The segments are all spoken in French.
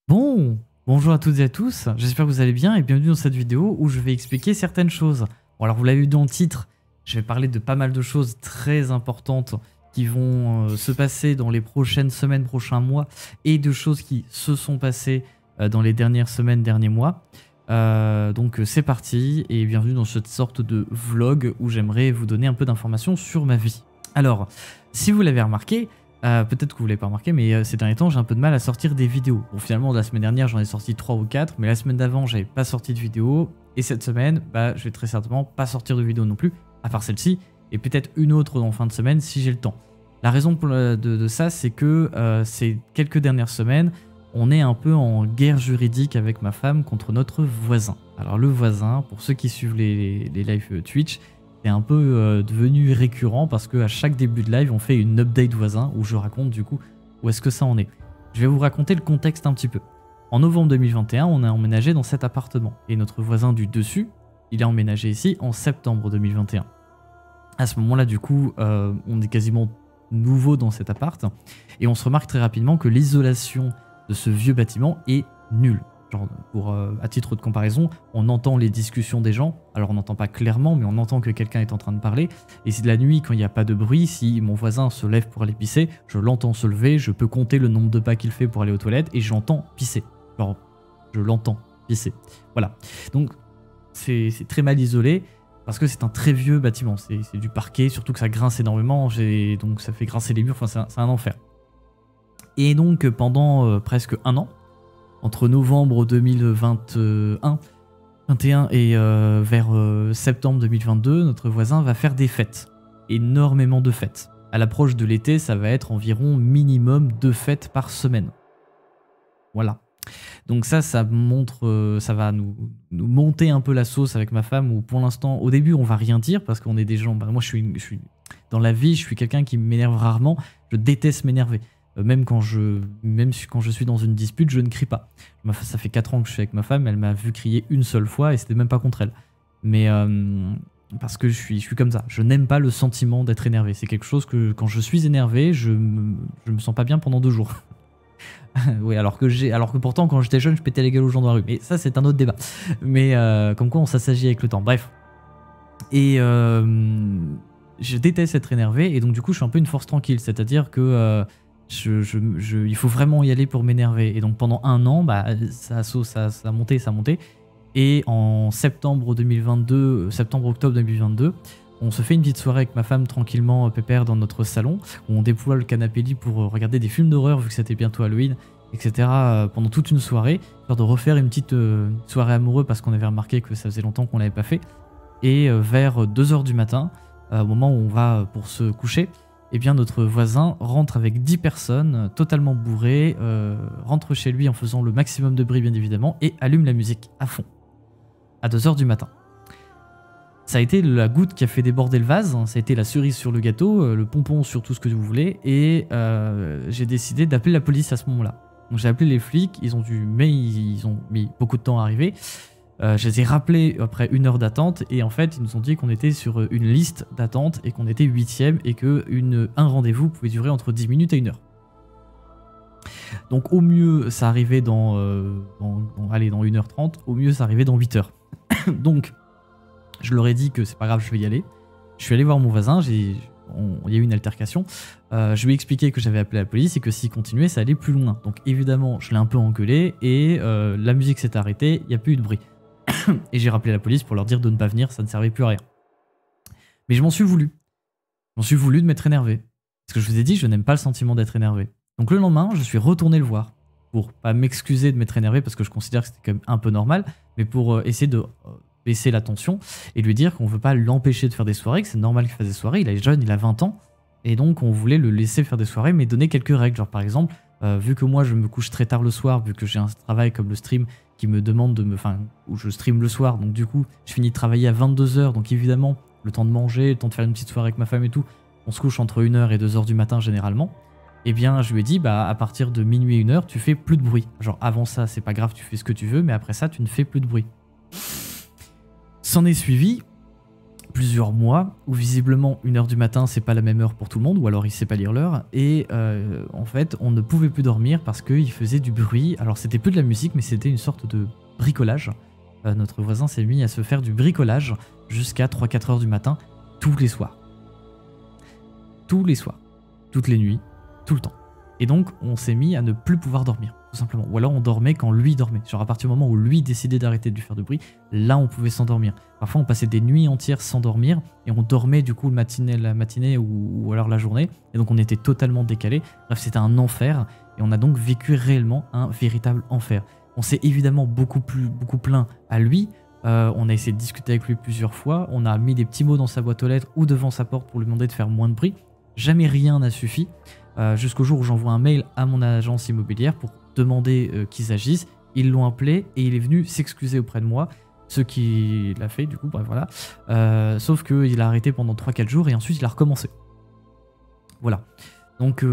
Bon, bonjour à toutes et à tous, j'espère que vous allez bien et bienvenue dans cette vidéo où je vais expliquer certaines choses. Bon alors vous l'avez vu dans le titre, je vais parler de pas mal de choses très importantes qui vont se passer dans les prochaines semaines, prochains mois et de choses qui se sont passées dans les dernières semaines, derniers mois. Donc c'est parti et bienvenue dans cette sorte de vlog où j'aimerais vous donner un peu d'informations sur ma vie. Alors, si vous l'avez remarqué, peut-être que vous ne l'avez pas remarqué, mais ces derniers temps, j'ai un peu de mal à sortir des vidéos. Bon, finalement, la semaine dernière, j'en ai sorti 3 ou 4, mais la semaine d'avant, j'avais pas sorti de vidéo. Et cette semaine, je vais très certainement pas sortir de vidéo non plus, à part celle-ci, et peut-être une autre en fin de semaine si j'ai le temps. La raison de ça, c'est que ces quelques dernières semaines, on est un peu en guerre juridique avec ma femme contre notre voisin. Alors le voisin, pour ceux qui suivent les lives Twitch, c'est un peu devenu récurrent parce qu'à chaque début de live, on fait une update voisin où je raconte du coup où est-ce que ça en est. Je vais vous raconter le contexte un petit peu. En novembre 2021, on a emménagé dans cet appartement et notre voisin du dessus, il a emménagé ici en septembre 2021. À ce moment-là, du coup, on est quasiment nouveau dans cet appart et on se remarque très rapidement que l'isolation de ce vieux bâtiment est nulle. Genre à titre de comparaison, on entend les discussions des gens, alors on n'entend pas clairement, mais on entend que quelqu'un est en train de parler, et c'est de la nuit quand il n'y a pas de bruit, si mon voisin se lève pour aller pisser, je l'entends se lever, je peux compter le nombre de pas qu'il fait pour aller aux toilettes, et j'entends pisser. Genre, je l'entends pisser. Voilà. Donc, c'est très mal isolé, parce que c'est un très vieux bâtiment, c'est du parquet, surtout que ça grince énormément, donc ça fait grincer les murs, enfin c'est un enfer. Et donc, pendant presque un an, entre novembre 2021 et vers septembre 2022, notre voisin va faire des fêtes. Énormément de fêtes. À l'approche de l'été, ça va être environ minimum 2 fêtes par semaine. Voilà. Donc ça montre, ça va nous monter un peu la sauce avec ma femme, où pour l'instant, au début, on va rien dire, parce qu'on est des gens... moi, je suis dans la vie, je suis quelqu'un qui m'énerve rarement, je déteste m'énerver. Même quand je suis dans une dispute, je ne crie pas. Ça fait 4 ans que je suis avec ma femme, elle m'a vu crier une seule fois et c'était même pas contre elle. Mais parce que je suis comme ça. Je n'aime pas le sentiment d'être énervé. C'est quelque chose que quand je suis énervé, je me sens pas bien pendant 2 jours. Oui, alors que pourtant quand j'étais jeune, je pétais les gueules aux gens dans la rue. Mais ça, c'est un autre débat. Mais comme quoi on s'assagit avec le temps. Bref. Et je déteste être énervé et donc du coup, je suis un peu une force tranquille. C'est-à-dire que il faut vraiment y aller pour m'énerver. Et donc pendant un an, ça a monté. Et en septembre 2022, septembre-octobre 2022, on se fait une petite soirée avec ma femme tranquillement pépère dans notre salon, où on déploie le canapé lit pour regarder des films d'horreur vu que c'était bientôt Halloween, etc. Pendant toute une soirée, histoire de refaire une petite soirée amoureuse parce qu'on avait remarqué que ça faisait longtemps qu'on l'avait pas fait. Et vers 2 h du matin, au moment où on va pour se coucher, eh bien notre voisin rentre avec 10 personnes, totalement bourré, rentre chez lui en faisant le maximum de bruit bien évidemment, et allume la musique à fond, à 2 h du matin. Ça a été la goutte qui a fait déborder le vase, ça a été la cerise sur le gâteau, le pompon sur tout ce que vous voulez, et j'ai décidé d'appeler la police à ce moment-là. Donc j'ai appelé les flics, ils ont mis beaucoup de temps à arriver. Je les ai rappelés après 1 heure d'attente et en fait ils nous ont dit qu'on était sur une liste d'attente et qu'on était 8e et qu'un rendez-vous pouvait durer entre 10 minutes et 1 heure. Donc au mieux ça arrivait dans 1h30, au mieux ça arrivait dans 8 heures. Donc je leur ai dit que c'est pas grave, je vais y aller. Je suis allé voir mon voisin, il y a eu une altercation. Je lui ai expliqué que j'avais appelé la police et que s'il continuait ça allait plus loin. Donc évidemment je l'ai un peu engueulé et la musique s'est arrêtée, il n'y a plus eu de bruit. Et j'ai rappelé la police pour leur dire de ne pas venir, ça ne servait plus à rien. Mais je m'en suis voulu. Je m'en suis voulu de m'être énervé. Parce que je vous ai dit, je n'aime pas le sentiment d'être énervé. Donc le lendemain, je suis retourné le voir. Pour pas m'excuser de m'être énervé, parce que je considère que c'était quand même un peu normal, mais pour essayer de baisser la tension et lui dire qu'on ne veut pas l'empêcher de faire des soirées, que c'est normal qu'il fasse des soirées, il est jeune, il a 20 ans, et donc on voulait le laisser faire des soirées, mais donner quelques règles. Genre par exemple, vu que moi je me couche très tard le soir, vu que j'ai un travail comme le stream, qui me demande où je stream le soir, donc du coup je finis de travailler à 22 h, donc évidemment le temps de manger, le temps de faire une petite soirée avec ma femme et tout, on se couche entre 1 h et 2 h du matin généralement. Et bien je lui ai dit à partir de minuit et 1 h tu fais plus de bruit, genre avant ça c'est pas grave, tu fais ce que tu veux, mais après ça tu ne fais plus de bruit. S'en est suivi plusieurs mois, où visiblement 1h du matin c'est pas la même heure pour tout le monde, ou alors il sait pas lire l'heure, et en fait on ne pouvait plus dormir parce qu'il faisait du bruit. Alors c'était plus de la musique, mais c'était une sorte de bricolage. Notre voisin s'est mis à se faire du bricolage jusqu'à 3-4 heures du matin, tous les soirs. Tous les soirs, toutes les nuits, tout le temps. Et donc on s'est mis à ne plus pouvoir dormir, tout simplement. Ou alors on dormait quand lui dormait. Genre à partir du moment où lui décidait d'arrêter de lui faire de bruit, là on pouvait s'endormir. Parfois on passait des nuits entières sans dormir et on dormait du coup la matinée ou alors la journée. Et donc on était totalement décalé. Bref, c'était un enfer et on a donc vécu réellement un véritable enfer. On s'est évidemment beaucoup plaint à lui. On a essayé de discuter avec lui plusieurs fois. On a mis des petits mots dans sa boîte aux lettres ou devant sa porte pour lui demander de faire moins de bruit. Jamais rien n'a suffi. Jusqu'au jour où j'envoie un mail à mon agence immobilière pour demander qu'ils agissent. Ils l'ont appelé et il est venu s'excuser auprès de moi, ce qu'il a fait du coup, bref voilà. Sauf qu'il a arrêté pendant 3-4 jours et ensuite il a recommencé. Voilà. Donc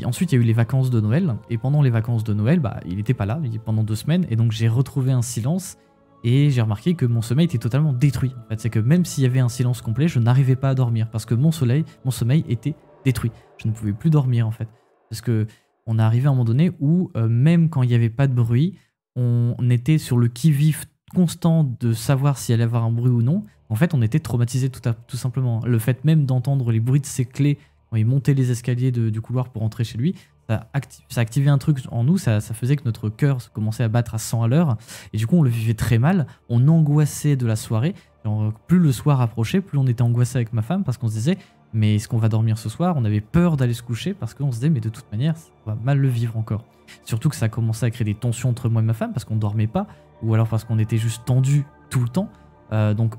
ensuite il y a eu les vacances de Noël et pendant les vacances de Noël, bah, il n'était pas là pendant 2 semaines et donc j'ai retrouvé un silence et j'ai remarqué que mon sommeil était totalement détruit. En fait, c'est que même s'il y avait un silence complet, je n'arrivais pas à dormir parce que mon sommeil était détruit. Je ne pouvais plus dormir en fait. Parce que on est arrivé à un moment donné où même quand il n'y avait pas de bruit, on était sur le qui-vive constant de savoir s'il allait y avoir un bruit ou non. En fait, on était traumatisé tout simplement. Le fait même d'entendre les bruits de ses clés quand il montait les escaliers du couloir pour entrer chez lui, ça activait un truc en nous, ça faisait que notre cœur commençait à battre à 100 à l'heure. Et du coup, on le vivait très mal. On angoissait de la soirée. Genre, plus le soir approchait, plus on était angoissé avec ma femme parce qu'on se disait mais est-ce qu'on va dormir ce soir? On avait peur d'aller se coucher parce qu'on se disait mais de toute manière on va mal le vivre encore. Surtout que ça a commencé à créer des tensions entre moi et ma femme parce qu'on dormait pas ou alors parce qu'on était juste tendus tout le temps. Donc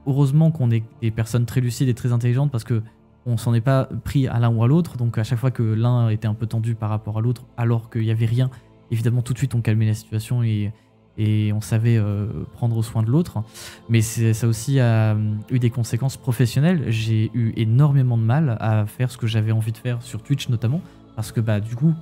heureusement qu'on est des personnes très lucides et très intelligentes parce que on s'en est pas pris à l'un ou à l'autre. Donc à chaque fois que l'un était un peu tendu par rapport à l'autre alors qu'il n'y avait rien, évidemment tout de suite on calmait la situation et on savait prendre soin de l'autre. Mais ça aussi a eu des conséquences professionnelles. J'ai eu énormément de mal à faire ce que j'avais envie de faire sur Twitch notamment, parce que bah du coup,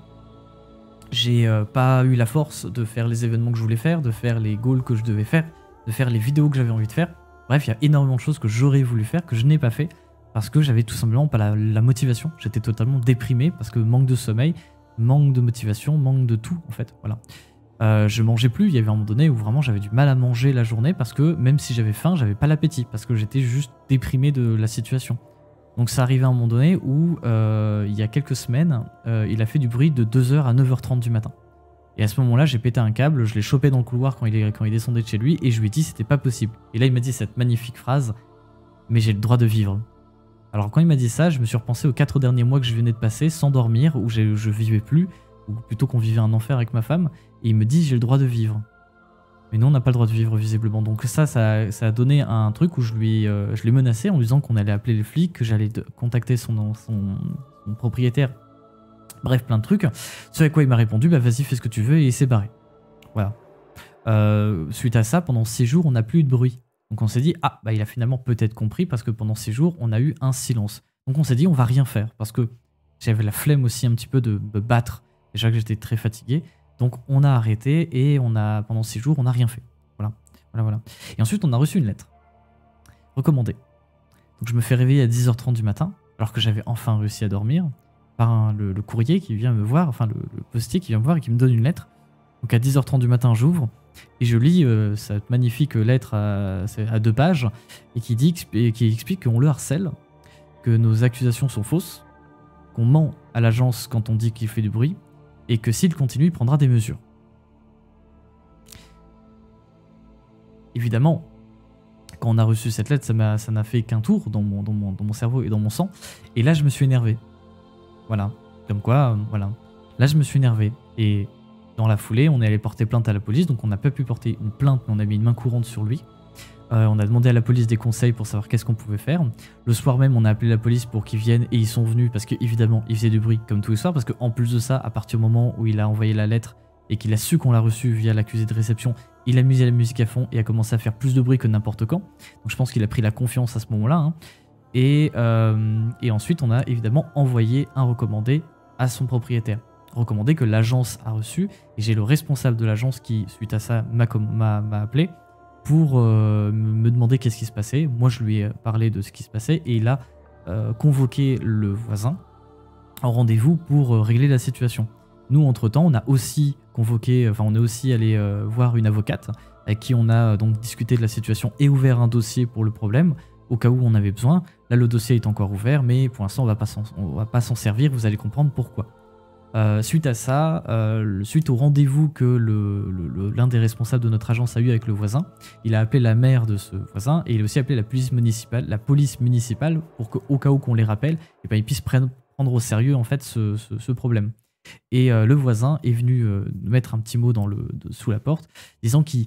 j'ai pas eu la force de faire les événements que je voulais faire, de faire les goals que je devais faire, de faire les vidéos que j'avais envie de faire. Bref, il y a énormément de choses que j'aurais voulu faire, que je n'ai pas fait, parce que j'avais tout simplement pas la motivation. J'étais totalement déprimé, parce que manque de sommeil, manque de motivation, manque de tout en fait, voilà. Je mangeais plus, il y avait un moment donné où vraiment j'avais du mal à manger la journée parce que même si j'avais faim, j'avais pas l'appétit parce que j'étais juste déprimé de la situation. Donc ça arrivait à un moment donné où il y a quelques semaines, il a fait du bruit de 2h à 9h30 du matin. Et à ce moment-là, j'ai pété un câble, je l'ai chopé dans le couloir quand il descendait de chez lui et je lui ai dit c'était pas possible. Et là il m'a dit cette magnifique phrase, mais j'ai le droit de vivre. Alors quand il m'a dit ça, je me suis repensé aux 4 derniers mois que je venais de passer sans dormir, où je vivais plus, ou plutôt qu'on vivait un enfer avec ma femme, et il me dit j'ai le droit de vivre. Mais nous on n'a pas le droit de vivre visiblement. Donc ça a donné un truc où je l'ai menacé en lui disant qu'on allait appeler les flics, que j'allais contacter son propriétaire. Bref, plein de trucs. Ce à quoi il m'a répondu bah vas-y fais ce que tu veux et il s'est barré. Voilà. Suite à ça, pendant 6 jours on n'a plus eu de bruit. Donc on s'est dit ah bah il a finalement peut-être compris parce que pendant 6 jours on a eu un silence. Donc on s'est dit on va rien faire parce que j'avais la flemme aussi un petit peu de me battre. Déjà que j'étais très fatigué. Donc on a arrêté et pendant 6 jours, on n'a rien fait. Voilà. Et ensuite, on a reçu une lettre recommandée. Donc je me fais réveiller à 10h30 du matin, alors que j'avais enfin réussi à dormir, par le courrier qui vient me voir, enfin le postier qui vient me voir et qui me donne une lettre. Donc à 10h30 du matin, j'ouvre et je lis cette magnifique lettre à 2 pages et qui explique qu'on le harcèle, que nos accusations sont fausses, qu'on ment à l'agence quand on dit qu'il fait du bruit, et que s'il continue, il prendra des mesures. Évidemment, quand on a reçu cette lettre, ça n'a fait qu'un tour dans mon cerveau et dans mon sang, et là je me suis énervé. Voilà, comme quoi, voilà. Là je me suis énervé, et dans la foulée, on est allé porter plainte à la police, donc on n'a pas pu porter une plainte, mais on a mis une main courante sur lui. On a demandé à la police des conseils pour savoir qu'est-ce qu'on pouvait faire. Le soir même, on a appelé la police pour qu'ils viennent et ils sont venus parce qu'évidemment, ils faisaient du bruit comme tous les soirs. Parce qu'en plus de ça, à partir du moment où il a envoyé la lettre et qu'il a su qu'on l'a reçue via l'accusé de réception, il a mis la musique à fond et a commencé à faire plus de bruit que n'importe quand. Donc je pense qu'il a pris la confiance à ce moment-là. Hein. Et ensuite, on a évidemment envoyé un recommandé à son propriétaire. Recommandé que l'agence a reçu. Et j'ai le responsable de l'agence qui, suite à ça, m'a appelé pour me demander qu'est-ce qui se passait. Moi, je lui ai parlé de ce qui se passait et il a convoqué le voisin en rendez-vous pour régler la situation. Nous, entre-temps, on a aussi convoqué, enfin, on est aussi allé voir une avocate avec qui on a donc discuté de la situation et ouvert un dossier pour le problème au cas où on avait besoin. Là, le dossier est encore ouvert, mais pour l'instant, on va pas s'en servir. Vous allez comprendre pourquoi. Suite à ça, suite au rendez-vous que l'un des responsables de notre agence a eu avec le voisin, il a appelé la mère de ce voisin et il a aussi appelé la police municipale pour qu'au cas où qu'on les rappelle, et ben, ils puissent prendre au sérieux en fait ce problème. Et le voisin est venu mettre un petit mot sous la porte, disant qu'il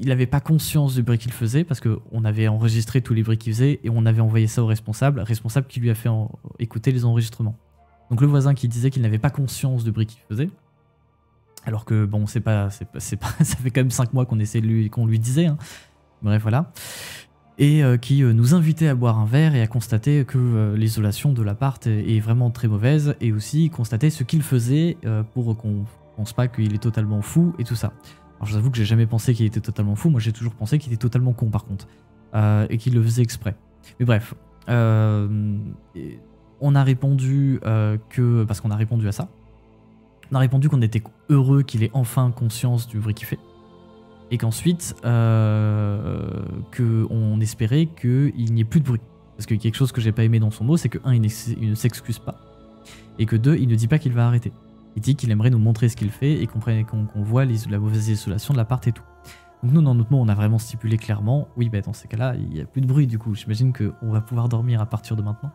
n'avait pas conscience du bruit qu'il faisait parce qu'on avait enregistré tous les bruits qu'il faisait et on avait envoyé ça au responsable qui lui a fait écouter les enregistrements. Donc le voisin qui disait qu'il n'avait pas conscience du bruit qu'il faisait, alors que bon, ça fait quand même 5 mois qu'on lui disait, hein. Bref, voilà. Et qui nous invitait à boire un verre et à constater que l'isolation de l'appart est vraiment très mauvaise, et aussi constater ce qu'il faisait pour qu'on pense pas qu'il est totalement fou et tout ça. Alors je vous avoue que j'ai jamais pensé qu'il était totalement fou, moi j'ai toujours pensé qu'il était totalement con par contre, et qu'il le faisait exprès. Mais bref, on a répondu parce qu'on a répondu à ça, on a répondu qu'on était heureux qu'il ait enfin conscience du bruit qu'il fait, et qu'ensuite qu'on espérait qu'il n'y ait plus de bruit. Parce que quelque chose que j'ai pas aimé dans son mot, c'est que 1, il ne s'excuse pas, et que 2, il ne dit pas qu'il va arrêter. Il dit qu'il aimerait nous montrer ce qu'il fait et qu'on voit la mauvaise isolation de l'appart et tout. Donc nous, dans notre mot, on a vraiment stipulé clairement, oui, bah, dans ces cas-là, il n'y a plus de bruit du coup. J'imagine qu'on va pouvoir dormir à partir de maintenant.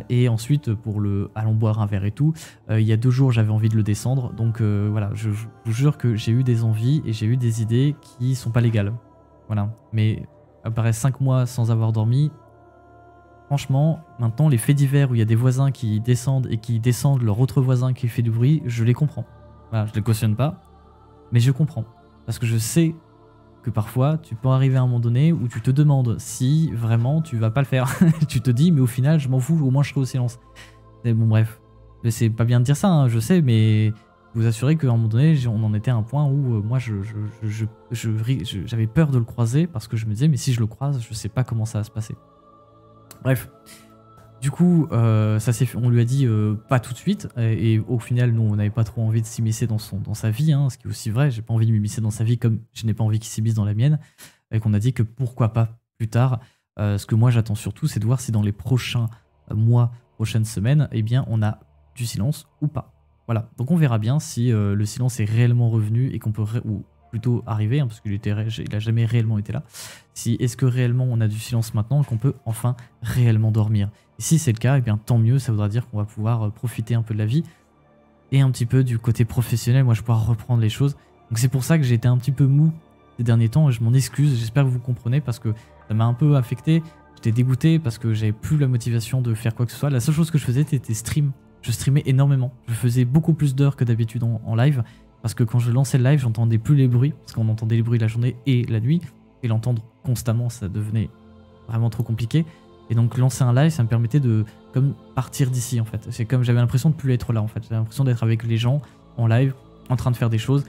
Et ensuite, pour allons boire un verre et tout, il y a 2 jours, j'avais envie de le descendre. Donc voilà, je vous jure que j'ai eu des envies et j'ai eu des idées qui sont pas légales. Voilà. Mais après 5 mois sans avoir dormi, franchement, maintenant, les faits divers où il y a des voisins qui descendent et qui descendent leur autre voisin qui fait du bruit, je les comprends. Voilà, je les cautionne pas, mais je comprends. Parce que je sais que parfois, tu peux arriver à un moment donné où tu te demandes si vraiment tu vas pas le faire. Tu te dis, mais au final, je m'en fous, au moins je serai au silence. Et bon, bref. C'est pas bien de dire ça, hein, je sais, mais vous assurez qu'à un moment donné, on en était à un point où moi, j'avais peur de le croiser parce que je me disais, mais si je le croise, je sais pas comment ça va se passer. Bref. Du coup, on lui a dit pas tout de suite, et au final, nous, on n'avait pas trop envie de s'immiscer dans sa vie, hein, ce qui est aussi vrai. J'ai pas envie de m'immiscer dans sa vie comme je n'ai pas envie qu'il s'immisce dans la mienne, et qu'on a dit que pourquoi pas plus tard. Ce que moi j'attends surtout, c'est de voir si dans les prochains mois, prochaines semaines, eh bien, on a du silence ou pas. Voilà. Donc on verra bien si le silence est réellement revenu et qu'on peut ou plutôt arriver, hein, parce qu'il a jamais réellement été là. Si est-ce que réellement on a du silence maintenant et qu'on peut enfin réellement dormir. Et si c'est le cas, eh bien tant mieux, ça voudra dire qu'on va pouvoir profiter un peu de la vie et un petit peu du côté professionnel, moi je vais pouvoir reprendre les choses. Donc c'est pour ça que j'ai été un petit peu mou ces derniers temps et je m'en excuse, j'espère que vous comprenez parce que ça m'a un peu affecté, j'étais dégoûté parce que j'avais plus la motivation de faire quoi que ce soit. La seule chose que je faisais c'était stream, je streamais énormément, je faisais beaucoup plus d'heures que d'habitude en live parce que quand je lançais le live j'entendais plus les bruits, parce qu'on entendait les bruits la journée et la nuit, et l'entendre constamment ça devenait vraiment trop compliqué. Et donc lancer un live, ça me permettait de comme partir d'ici en fait. C'est comme j'avais l'impression de plus être là en fait. J'avais l'impression d'être avec les gens en live, en train de faire des choses.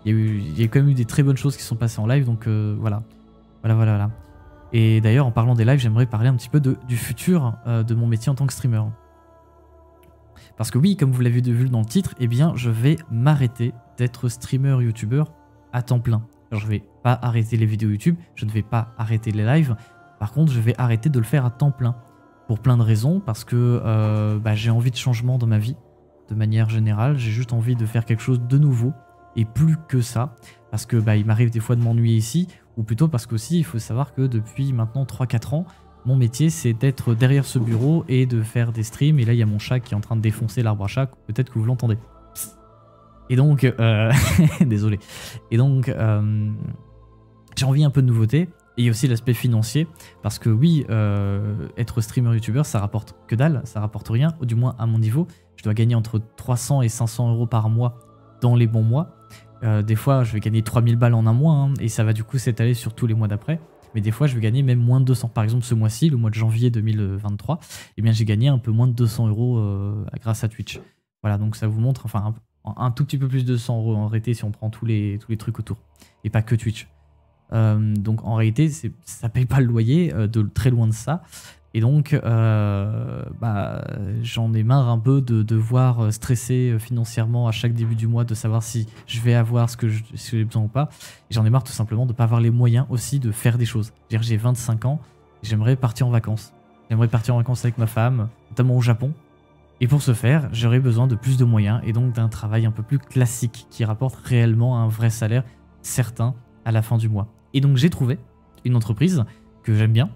Il y a quand même eu des très bonnes choses qui sont passées en live, donc voilà. Voilà. Et d'ailleurs, en parlant des lives, j'aimerais parler un petit peu du futur de mon métier en tant que streamer. Parce que oui, comme vous l'avez vu dans le titre, eh bien, je vais m'arrêter d'être streamer youtubeur à temps plein. Alors, je vais pas arrêter les vidéos YouTube, je ne vais pas arrêter les lives. Par contre, je vais arrêter de le faire à temps plein. Pour plein de raisons, parce que j'ai envie de changement dans ma vie, de manière générale. J'ai juste envie de faire quelque chose de nouveau, et plus que ça. Parce que il m'arrive des fois de m'ennuyer ici, ou plutôt parce qu'aussi, il faut savoir que depuis maintenant 3-4 ans, mon métier, c'est d'être derrière ce bureau et de faire des streams. Et là, il y a mon chat qui est en train de défoncer l'arbre à chat, peut-être que vous l'entendez. Et donc, désolé. Et donc, j'ai envie un peu de nouveauté. Et il y a aussi l'aspect financier, parce que oui, être streamer youtubeur, ça rapporte que dalle, ça rapporte rien, ou du moins à mon niveau. Je dois gagner entre 300 et 500 euros par mois dans les bons mois. Des fois, je vais gagner 3000 balles en un mois, hein, et ça va du coup s'étaler sur tous les mois d'après. Mais des fois, je vais gagner même moins de 200. Par exemple, ce mois-ci, le mois de janvier 2023, eh bien, j'ai gagné un peu moins de 200 euros grâce à Twitch. Voilà, donc ça vous montre, enfin, un tout petit peu plus de 200 euros en réalité si on prend tous les trucs autour. et pas que Twitch. Donc en réalité, ça paye pas le loyer, de très loin de ça. Et donc, j'en ai marre un peu de devoir stresser financièrement à chaque début du mois, de savoir si je vais avoir ce que j'ai besoin ou pas. Et j'en ai marre tout simplement de ne pas avoir les moyens aussi de faire des choses. C'est-à-dire j'ai 25 ans, j'aimerais partir en vacances. J'aimerais partir en vacances avec ma femme, notamment au Japon. Et pour ce faire, j'aurais besoin de plus de moyens et donc d'un travail un peu plus classique qui rapporte réellement un vrai salaire certain à la fin du mois. Et donc j'ai trouvé une entreprise que j'aime bien.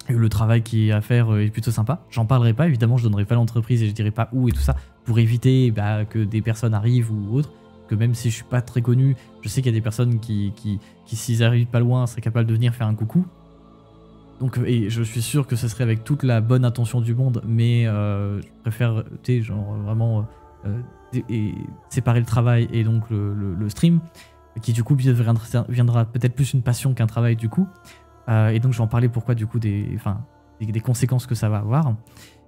Le travail qui est à faire est plutôt sympa. J'en parlerai pas, évidemment, je donnerai pas l'entreprise et je dirai pas où et tout ça pour éviter que des personnes arrivent ou autre. Que même si je suis pas très connu, je sais qu'il y a des personnes qui s'ils arrivent pas loin, seraient capables de venir faire un coucou. Donc, et je suis sûr que ce serait avec toute la bonne intention du monde, mais je préfère, tu sais, genre vraiment séparer le travail et donc le stream, qui du coup viendra peut-être plus une passion qu'un travail du coup. Et donc je vais en parler pourquoi du coup des conséquences que ça va avoir.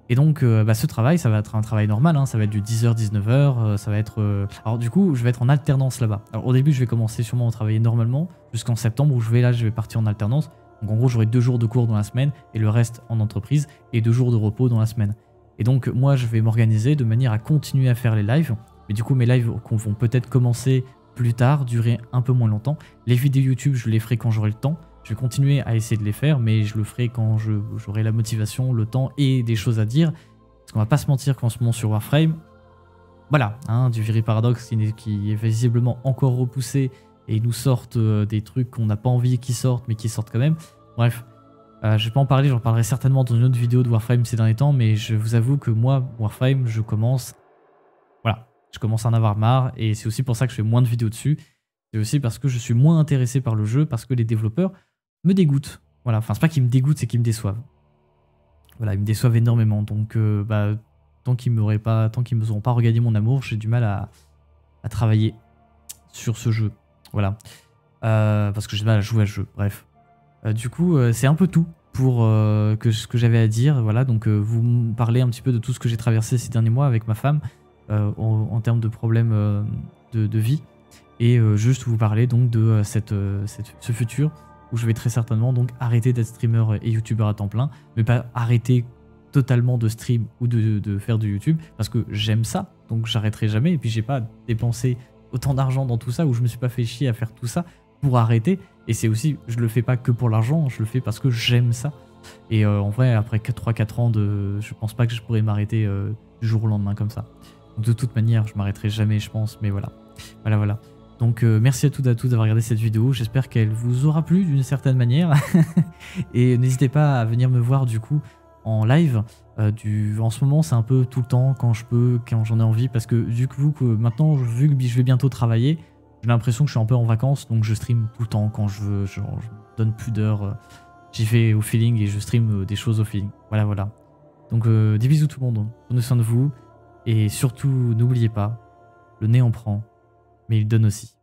Et donc ce travail, ça va être un travail normal, hein, ça va être du 10h-19h, ça va être... Alors du coup, je vais être en alternance là-bas. Alors au début, je vais commencer sûrement à travailler normalement, jusqu'en septembre où je vais partir en alternance. Donc en gros, j'aurai 2 jours de cours dans la semaine et le reste en entreprise et 2 jours de repos dans la semaine. Et donc moi, je vais m'organiser de manière à continuer à faire les lives. Mais du coup, mes lives vont peut-être commencer plus tard, durer un peu moins longtemps. Les vidéos YouTube, je les ferai quand j'aurai le temps. Je vais continuer à essayer de les faire, mais je le ferai quand j'aurai la motivation, le temps et des choses à dire. Parce qu'on va pas se mentir qu'en ce moment sur Warframe, voilà, hein, du Viri Paradox qui est visiblement encore repoussé et ils nous sortent des trucs qu'on n'a pas envie qu'ils sortent, mais qui sortent quand même. Bref, je vais pas en parler, j'en parlerai certainement dans une autre vidéo de Warframe ces derniers temps, mais je vous avoue que moi, Warframe, je commence à en avoir marre et c'est aussi pour ça que je fais moins de vidéos dessus. C'est aussi parce que je suis moins intéressé par le jeu, parce que les développeurs me dégoûtent. Voilà, enfin c'est pas qu'ils me dégoûtent, c'est qu'ils me déçoivent. Voilà, ils me déçoivent énormément. Donc tant qu'ils me auront pas regagné mon amour, j'ai du mal à travailler sur ce jeu. Voilà. Parce que j'ai du mal à jouer à ce jeu. Bref. Du coup, c'est un peu tout pour ce que j'avais à dire. Voilà, donc vous me parlez un petit peu de tout ce que j'ai traversé ces derniers mois avec ma femme en termes de problèmes de vie. Et juste vous parler donc de ce futur où je vais très certainement donc arrêter d'être streamer et youtubeur à temps plein, mais pas arrêter totalement de stream ou de faire du YouTube, parce que j'aime ça, donc j'arrêterai jamais, et puis j'ai pas dépensé autant d'argent dans tout ça, ou je me suis pas fait chier à faire tout ça pour arrêter, et c'est aussi, je le fais pas que pour l'argent, je le fais parce que j'aime ça, et en vrai, après 3-4 ans, je pense pas que je pourrais m'arrêter du jour au lendemain comme ça. Donc de toute manière, je m'arrêterai jamais, je pense, mais voilà. Voilà. Donc merci à toutes et à tous d'avoir regardé cette vidéo, j'espère qu'elle vous aura plu d'une certaine manière. Et n'hésitez pas à venir me voir du coup en live. En ce moment c'est un peu tout le temps, quand je peux, quand j'en ai envie, parce que maintenant, vu que je vais bientôt travailler, j'ai l'impression que je suis un peu en vacances, donc je stream tout le temps quand je veux, genre, je me donne plus d'heures, j'y vais au feeling et je stream des choses au feeling. Voilà. Donc des bisous tout le monde, prenez soin de vous, et surtout n'oubliez pas, le nez en prend, mais il donne aussi.